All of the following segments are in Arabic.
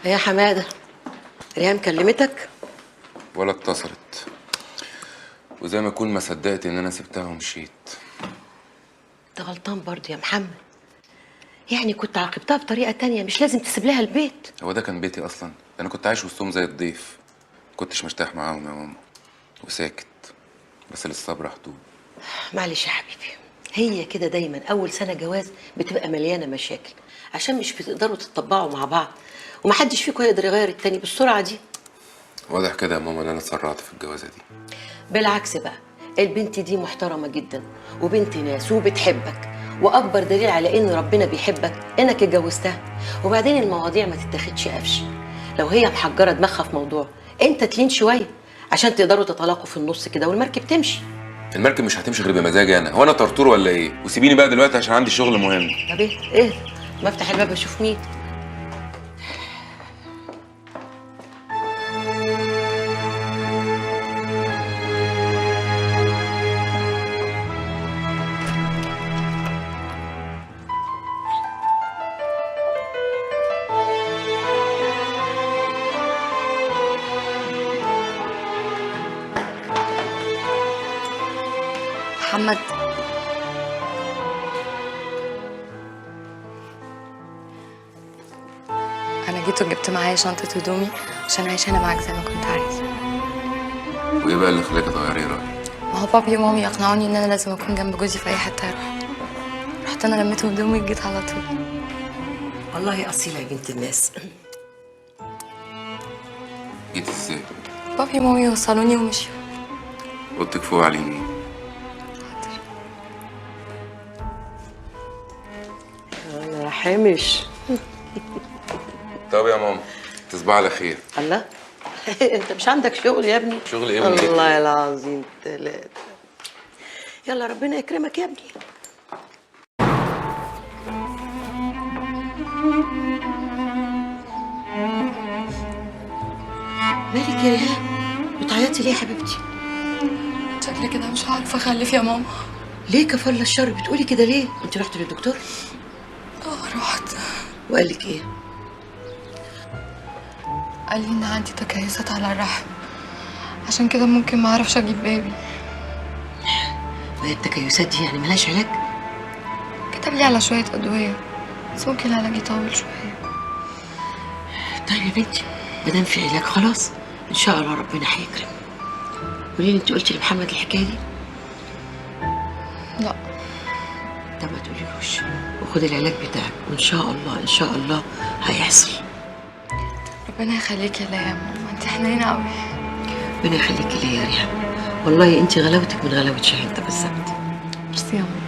يا حماده، ريهام كلمتك؟ ولا اتصلت، وزي ما اكون ما صدقت ان انا سبتها ومشيت. انت غلطان برضه يا محمد. يعني كنت عاقبتها بطريقه تانية، مش لازم تسيب لها البيت. هو ده كان بيتي اصلا؟ انا كنت عايش وسطهم زي الضيف، ما كنتش مرتاح معاهم يا ماما، وساكت. بس للصبر حدود. معلش يا حبيبي، هي كده دايما اول سنه جواز بتبقى مليانه مشاكل، عشان مش بتقدروا تتطبعوا مع بعض، ومحدش فيكم يقدر يغير التاني بالسرعه دي. واضح كده يا ماما ان انا اتسرعت في الجوازه دي. بالعكس بقى، البنت دي محترمه جدا وبنت ناس وبتحبك، واكبر دليل على ان ربنا بيحبك انك اتجوزتها. وبعدين المواضيع ما تتاخدش قفش. لو هي محجره دماغها في موضوع، انت تلين شويه عشان تقدروا تتلاقوا في النص كده والمركب تمشي. المركب مش هتمشي غير بمزاجي انا، هو انا طرطور ولا ايه؟ وسيبيني بقى دلوقتي عشان عندي شغل مهم. طب ايه ما افتح الباب اشوف مين. محمد، انا جيت وجبت معايا شنطة هدومي عشان اعيش هنا معاك زي ما كنت عايز. وايه بقى اللي خلاك تغيري رايك؟ ما هو بابي ومامي اقنعوني ان انا لازم اكون جنب جوزي في اي حتة اروح. رحت انا لميت هدومي وجيت على طول. والله اصيله يا بنت الناس. جيت ازاي؟ بابي ومامي وصلوني ومشيوا. اوضتك فوق على اليمين. انا حامش. طب يا ماما، تصبح على خير. الله. انت مش عندك شغل يا ابني؟ شغل ايه ونيتك؟ والله العظيم ثلاثة. يلا ربنا يكرمك يا ابني. مالك يا ريهام؟ بتعيطي ليه يا حبيبتي؟ شكلي كده مش هعرف اخلف يا ماما. ليه كفر الشر بتقولي كده ليه؟ انت رحتي للدكتور؟ رحت. وقال لك ايه؟ قال لي ان عندي تكيسات على الرحم، عشان كده ممكن ما اعرفش اجيب بيبي. وهي التكيسات دي يعني ملهاش علاج؟ كتب لي على شوية ادوية، بس ممكن العلاج يطول شوية. طيب يا بنتي، ما دام في علاج خلاص ان شاء الله ربنا هيكرم. قولي لي، انت قلتي لمحمد الحكايه دي؟ لا. طب ما تقوليلوش، وخد العلاج بتاعك وان شاء الله ان شاء الله هيحصل. ربنا يخليكي ليا يا ماما، انت حنينه قوي. ربنا يخليكي ليا يا ريهام، والله انت غلاوتك من غلاوه شهيدة بالظبط. ميرسي يا ماما.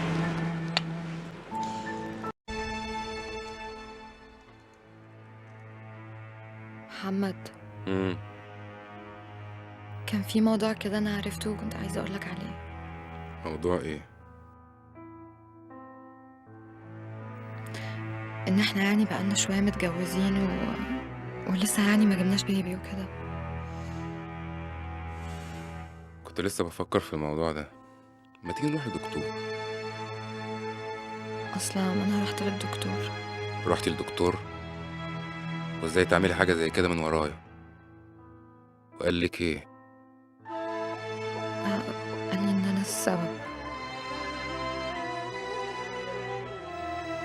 محمد، كان في موضوع كده انا عرفته وكنت عايزه اقولك عليه. موضوع ايه؟ ان احنا يعني بقالنا شويه متجوزين ولسه يعني ما جبناش بيبي وكده. كنت لسه بفكر في الموضوع ده، ما تيجي نروح لدكتور. اصلا انا رحت للدكتور. رحتي للدكتور؟ وازاي تعملي حاجه زي كده من ورايا؟ وقال لك ايه؟ قال لي ان انا السبب،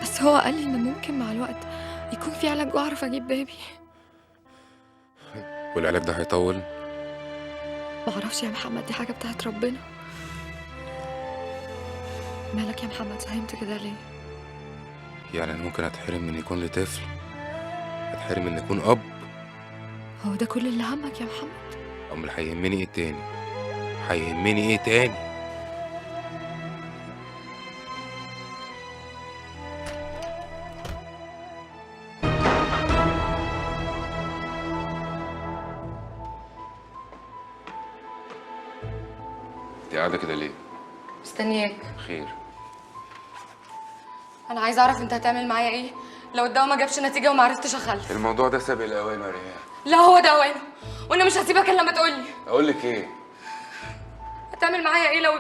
بس هو قال لي ان ممكن مع الوقت يكون في علاج واعرف اجيب بيبي. والعلاج ده هيطول؟ معرفش يا محمد، دي حاجه بتاعت ربنا. مالك يا محمد فهمت كده ليه؟ يعني انا ممكن اتحرم من يكون لي طفل؟ اتحرم من يكون اب؟ هو ده كل اللي همك يا محمد؟ امال هيهمني ايه تاني؟ هيهمني ايه تاني؟ انت قاعده كده ليه؟ مستنياك. خير. انا عايزه اعرف انت هتعمل معايا ايه لو الدواء ما جابش نتيجه وما عرفتش اخلف. الموضوع ده سابق الاوان يا ريان. لا هو ده اوانه، وانا مش هسيبك الا لما تقولي. اقول لك ايه؟ هتعمل معايا ايه لو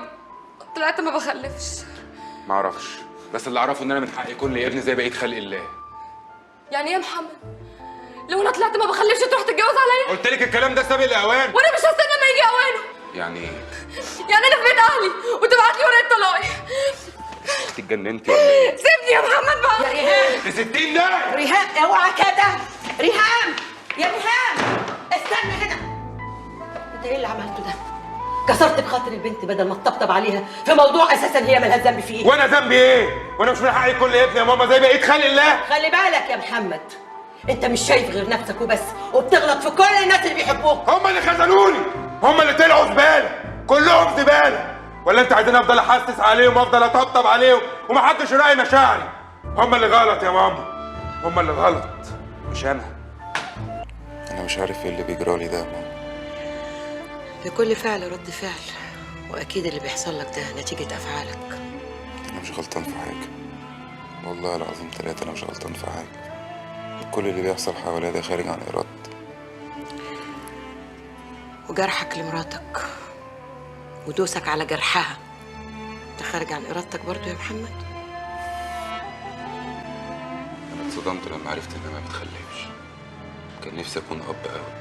طلعت ما بخلفش؟ معرفش، بس اللي اعرفه ان انا من حقي يكون لي ابن زي بقيه خلق الله. يعني ايه يا محمد؟ لو انا طلعت ما بخلفش تروح تتجوز عليا؟ قلت لك الكلام ده سابق الاوان. وانا مش هستنى ما يجي اوانه. يعني ايه؟ يعني انا في بيت اهلي وتبعت لي ورقه طلاقي؟ انت اتجننتي ولا ايه؟ سيبني يا محمد بقى. يا ريهام في 60 ده. ريهام اوعى كده. ريهام يا ريهام استنى هنا. انت ايه اللي عملته ده؟ كسرت بخاطر البنت بدل ما تطبطب عليها في موضوع اساسا هي مالها ذنب فيه. وانا ذنبي ايه؟ وانا مش من حقي كل ابن يا ماما زي بقيه خلق الله؟ خلي بالك يا محمد، انت مش شايف غير نفسك وبس، وبتغلط في كل الناس اللي بيحبوك. هم اللي خذلوني، هم اللي طلعوا زباله، كلهم زباله. ولا انت عايزين افضل احسس عليهم وافضل اطبطب عليهم ومحدش يراعي مشاعري؟ هم اللي غلط يا ماما، هم اللي غلط مش انا. انا مش عارف ايه اللي بيجرالي ده يا ماما. لكل فعل رد فعل، واكيد اللي بيحصل لك ده نتيجه افعالك. انا مش غلطان في حاجه، والله العظيم 3 انا مش غلطان في حاجه. كل اللي بيحصل حواليا ده خارج عن ارادتي. وجرحك لمراتك ودوسك على جرحها ده خارج عن ارادتك برضو يا محمد. انا اتصدمت لما عرفت انها ما بتخلفش. كان نفسي اكون اب قوي.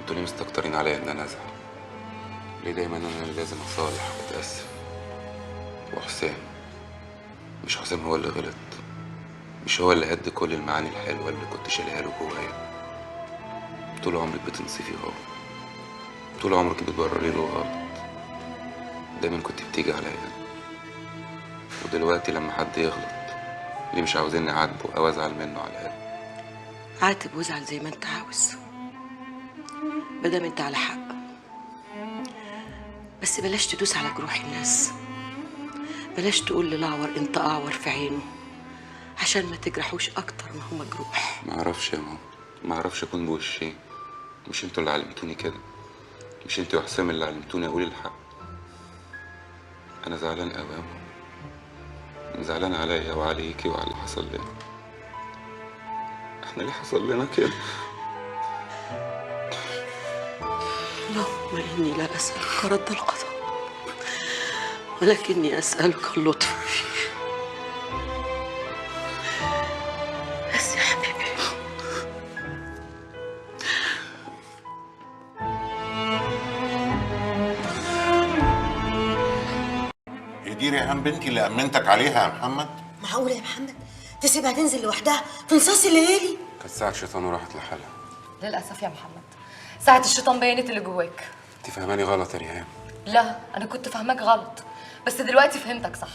انتوا ليه مستكترين عليا ان انا ازعل؟ ليه دايما انا اللي لازم اصالح واتاسف؟ وحسام، مش حسام هو اللي غلط، مش هو اللي هد كل المعاني الحلوه اللي كنت شايلها له جوايا. طول عمرك بتنصفي هو، طول عمرك بتبرري له غلط، دايما كنت بتيجي عليا. ودلوقتي لما حد يغلط ليه مش عاوزيني اعاتبه او ازعل منه على الاقل؟ عاتب وازعل زي ما انت عاوز، مادام انت على حق، بس بلاش تدوس على جروح الناس. بلاش تقول للأعور انت اعور في عينه عشان ما تجرحوش اكتر ما هو مجروح. ما اعرفش يا ماما، ما اعرفش اكون بوشين. مش انتوا اللي علمتوني كده، مش انتوا يا حسام اللي علمتوني اقول الحق. انا زعلان قوي يا ماما، زعلان عليا وعليكي وعلى اللي حصل لنا. احنا ليه حصل لنا كده؟ اللهم اني لا اسالك رد القضاء ولكني اسالك اللطف فيه. بس يا حبيبي هي دي ريهام بنتي اللي امنتك عليها يا محمد؟ معقولة يا محمد تسيبها تنزل لوحدها في نصاص الليالي؟ كانت ساعة شيطان وراحت لحالها. للاسف يا محمد، ساعه الشيطان بينت اللي جواك. انت فاهماني غلط يا ريهام. لا انا كنت فاهماك غلط، بس دلوقتي فهمتك صح.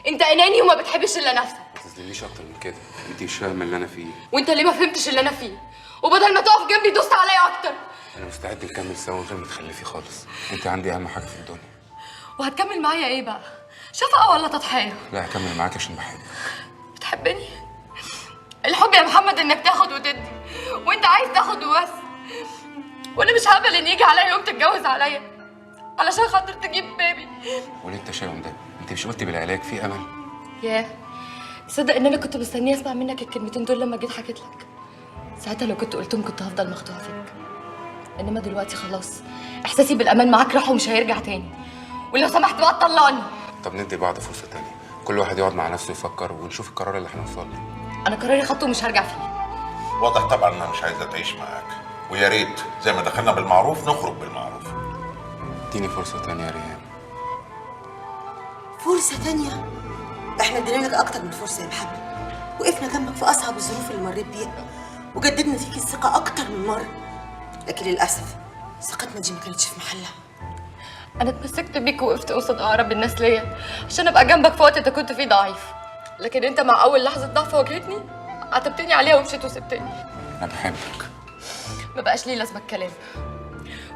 انت اناني وما بتحبش الا نفسك. ما تظلمنيش اكتر من كده، انت مش فاهمه اللي انا فيه. وانت ليه ما فهمتش اللي انا فيه؟ وبدل ما تقف جنبي دوست عليا اكتر. انا مستعد نكمل سوا من غير ما تخلفي خالص. انت عندي اهم حاجه في الدنيا. وهتكمل معايا ايه بقى؟ شفقه ولا تضحيه؟ لا هكمل معاك عشان بحبك. بتحبني؟ الحب يا محمد انك تاخد وتدي، وانت عايز تاخد وبس. وانا مش هقبل ان يجي عليا يوم تتجوز عليا علشان خاطر تجيب بيبي. وليه التشاؤم ده؟ انت مش قلتي بالعلاج في امل؟ ياه، تصدق ان انا كنت مستنيه اسمع منك الكلمتين دول لما جيت حكيت لك. ساعتها لو كنت قلتهم كنت هفضل مخدوعه فيك، انما دلوقتي خلاص احساسي بالامان معاك راح ومش هيرجع تاني. ولو سمحت بقى طلقني. طب ندي بعض فرصه تانية، كل واحد يقعد مع نفسه يفكر ونشوف القرار اللي هنوصل له. انا قراري خدته ومش هرجع فيه. واضح طبعا انها مش عايزه تعيش معاك، ويا ريت زي ما دخلنا بالمعروف نخرج بالمعروف. اديني فرصه تانية يا ريهام. فرصة تانية؟ احنا ادينا لك اكتر من فرصة يا محمد، وقفنا جنبك في اصعب الظروف اللي مريت بيها، وجددنا فيك الثقة اكتر من مرة، لكن للاسف ثقتنا دي ما كانتش في محلها. انا اتمسكت بيك ووقفت قصاد اقرب الناس ليا عشان ابقى جنبك في وقت انت كنت فيه ضعيف، لكن انت مع اول لحظه ضعف واجهتني عاتبتني عليها ومشيت وسبتني. انا بحبك. ما بقاش ليه لازمه الكلام،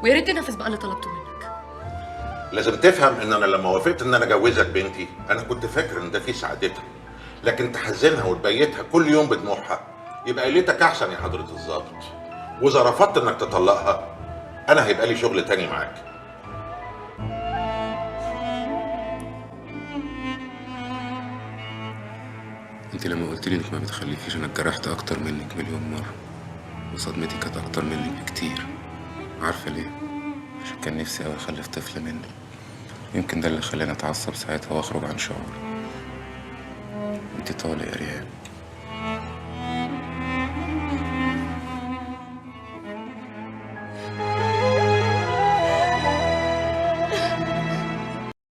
ويا ريت تنفذ بقى اللي طلبته منك. لازم تفهم ان انا لما وافقت ان انا اجوزك بنتي انا كنت فاكر ان ده في سعادتها، لكن تحزنها وتبيتها كل يوم بدموعها يبقى ليتك احسن يا حضرة الضابط. واذا رفضت انك تطلقها انا هيبقى لي شغل تاني معاك. انت لما قلت لي انك ما بتخليكيش انا اتجرحت اكتر منك مليون مره، وصدمتي كانت اكتر منك بكتير. عارفه ليه؟ عشان كان نفسي اوي اخلف طفل منك. يمكن ده اللي خلاني اتعصب ساعتها واخرج عن شعوري. انت طالق يا ريهام.